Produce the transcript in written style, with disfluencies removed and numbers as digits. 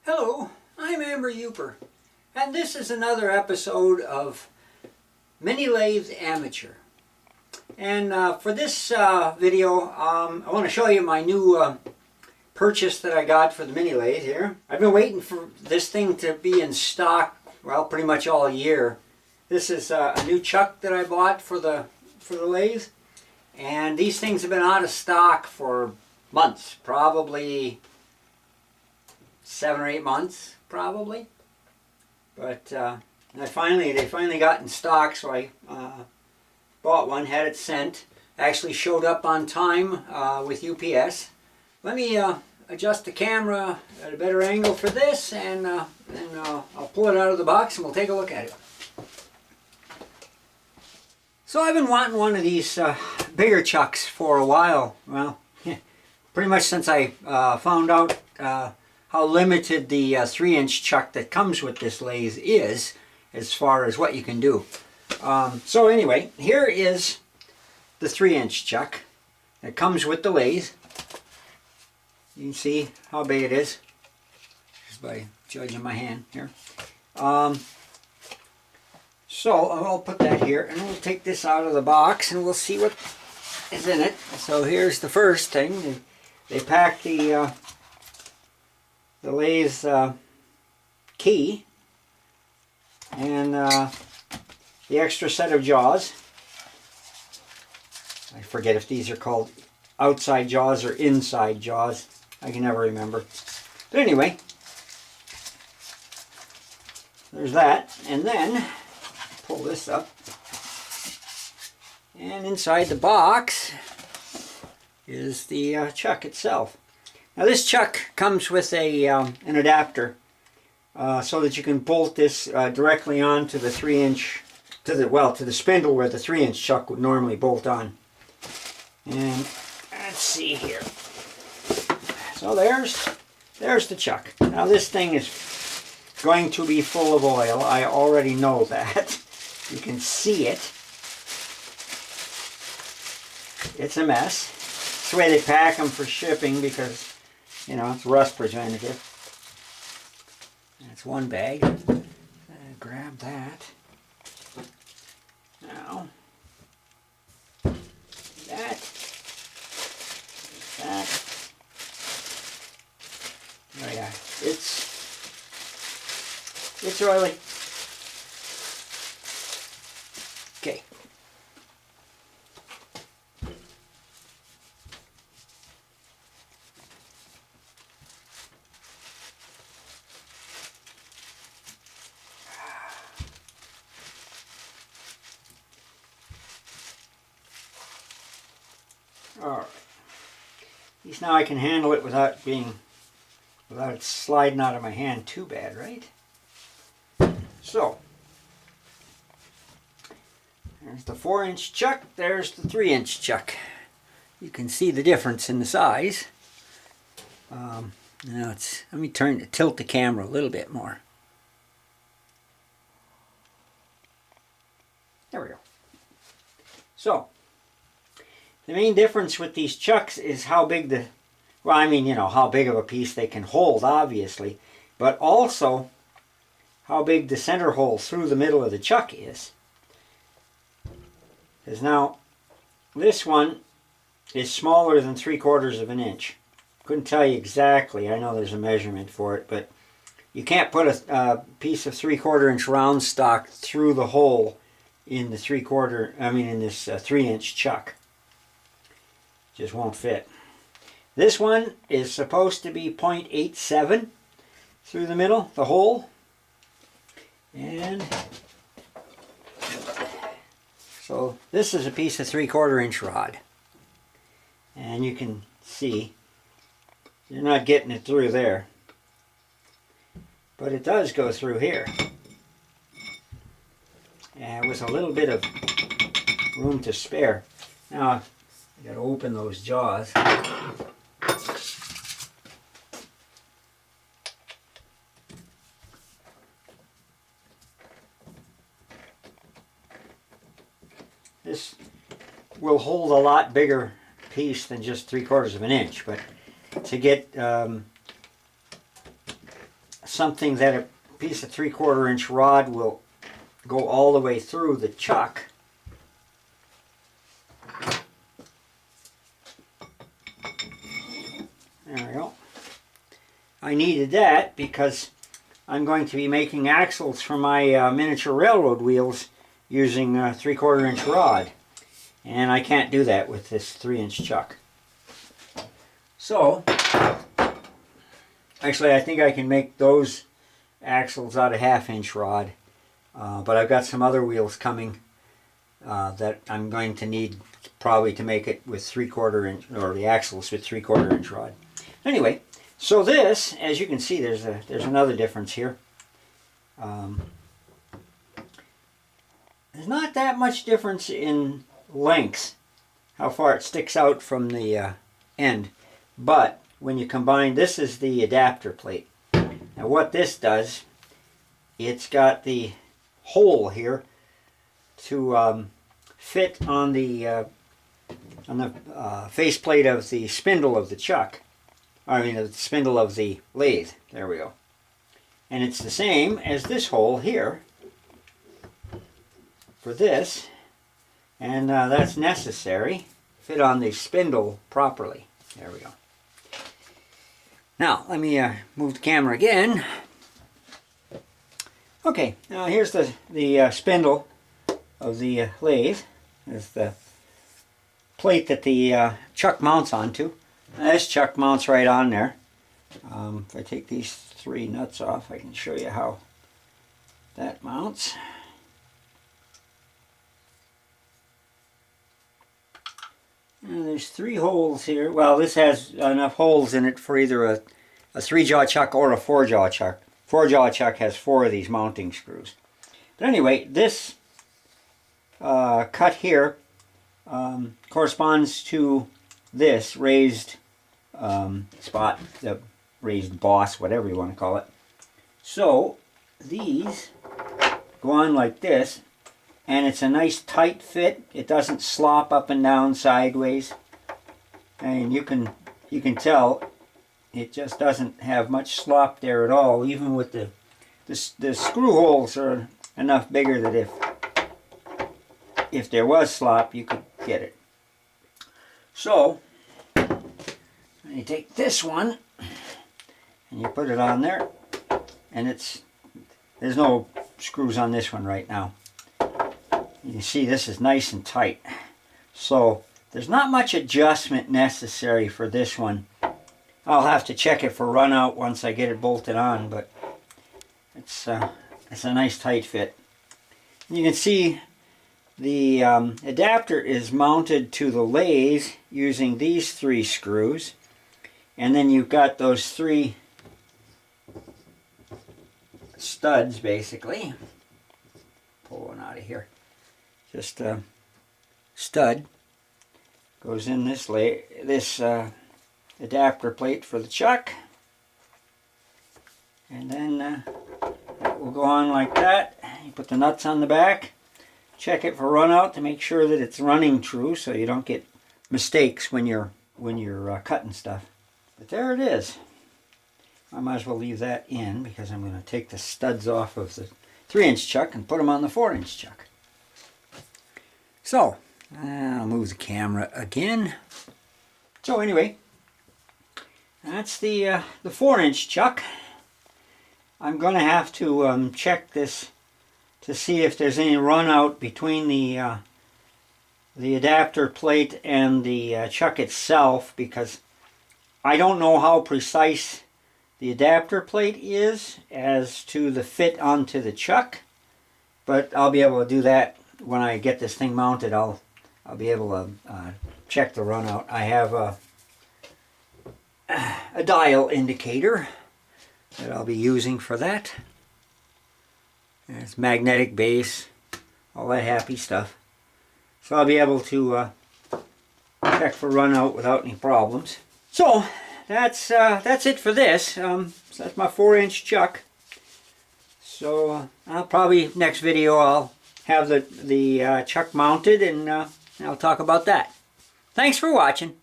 Hello, I'm Amber Uper, and this is another episode of Mini Lathe Amateur. And for this video, I want to show you my new purchase that I got for the mini lathe here. I've been waiting for this thing to be in stock, well, pretty much all year. This is a new chuck that I bought for the lathe, and these things have been out of stock for months, probably 7 or 8 months, probably. But they finally got in stock, so I bought one, had it sent. Actually showed up on time with UPS. Let me adjust the camera at a better angle for this, and I'll pull it out of the box and we'll take a look at it. So I've been wanting one of these bigger chucks for a while. Well, pretty much since I found out how limited the 3-inch chuck that comes with this lathe is as far as what you can do. So anyway, here is the 3-inch chuck that comes with the lathe. You can see how big it is just by judging my hand here. So I'll put that here, and we'll take this out of the box and we'll see what is in it. So here's the first thing. They pack the lathe key and the extra set of jaws. I forget if these are called outside jaws or inside jaws. I can never remember. But anyway, there's that. And then pull this up. And inside the box is the chuck itself. Now this chuck comes with a an adapter so that you can bolt this directly onto the 3-inch, to the spindle where the 3-inch chuck would normally bolt on. And let's see here. So there's the chuck. Now this thing is going to be full of oil. I already know that. You can see it. It's a mess. It's the way they pack them for shipping because, you know, it's rust preventative. That's one bag. Grab that. Now, that. Oh yeah, it's oily. Okay. All right. At least now I can handle it without it sliding out of my hand too bad, right? So, there's the 4-inch chuck, there's the 3-inch chuck. You can see the difference in the size. Now let me tilt the camera a little bit more. There we go. So, the main difference with these chucks is how big how big of a piece they can hold, obviously, but also how big the center hole through the middle of the chuck is. Because now, this one is smaller than 3/4 of an inch. Couldn't tell you exactly. I know there's a measurement for it, but you can't put a piece of 3/4 inch round stock through the hole in the in this 3-inch chuck. Just won't fit. This one is supposed to be 0.87 through the middle, the hole. And so this is a piece of 3/4 inch rod. And you can see you're not getting it through there. But it does go through here. And with a little bit of room to spare. Now, I got to open those jaws. This will hold a lot bigger piece than just 3/4 of an inch, but to get something that a piece of 3/4 inch rod will go all the way through the chuck. There we go. I needed that because I'm going to be making axles for my miniature railroad wheels using a 3/4 inch rod. And I can't do that with this 3-inch chuck. So, actually I think I can make those axles out of 1/2-inch rod. But I've got some other wheels coming that I'm going to need probably to make it with 3/4 inch, or the axles with 3/4 inch rod. Anyway, so this, as you can see, there's another difference here. There's not that much difference in length, how far it sticks out from the end, but when you combine, this is the adapter plate. Now what this does, it's got the hole here to fit on the faceplate of the spindle of the chuck. I mean the spindle of the lathe. There we go. And it's the same as this hole here for this, and that's necessary. Fit on the spindle properly. There we go. Now let me move the camera again. Okay, now here's the spindle of the lathe. There's the plate that the chuck mounts onto. Now, this chuck mounts right on there. If I take these 3 nuts off, I can show you how that mounts. Now, there's 3 holes here. Well, this has enough holes in it for either a 3-jaw chuck or a 4-jaw chuck. 4-jaw chuck has 4 of these mounting screws. But anyway, this cut here corresponds to this raised spot, the raised boss, whatever you want to call it. So these go on like this, and it's a nice tight fit. It doesn't slop up and down sideways, and you can tell it just doesn't have much slop there at all. Even with the screw holes are enough bigger that if there was slop, you could get it. So you take this one and you put it on there, and there's no screws on this one right now. You can see this is nice and tight. So there's not much adjustment necessary for this one. I'll have to check it for run out once I get it bolted on, but it's a nice tight fit. You can see the adapter is mounted to the lathe using these 3 screws, and then you've got those 3 studs basically. Pull one out of here. Just a stud goes in this adapter plate for the chuck, and then that will go on like that. You put the nuts on the back, check it for run out to make sure that it's running true, so you don't get mistakes when you're cutting stuff. But there it is. I might as well leave that in because I'm going to take the studs off of the 3-inch chuck and put them on the 4-inch chuck. So I'll move the camera again. So anyway, that's the 4-inch chuck. I'm going to have to check this to see if there's any run out between the adapter plate and the chuck itself, because I don't know how precise the adapter plate is as to the fit onto the chuck, but I'll be able to do that when I get this thing mounted. I'll be able to check the run out. I have a dial indicator that I'll be using for that. And it's magnetic base, all that happy stuff. So I'll be able to check for run out without any problems. So that's it for this. So that's my 4-inch chuck. So I'll probably next video I'll have the chuck mounted, and I'll talk about that. Thanks for watching.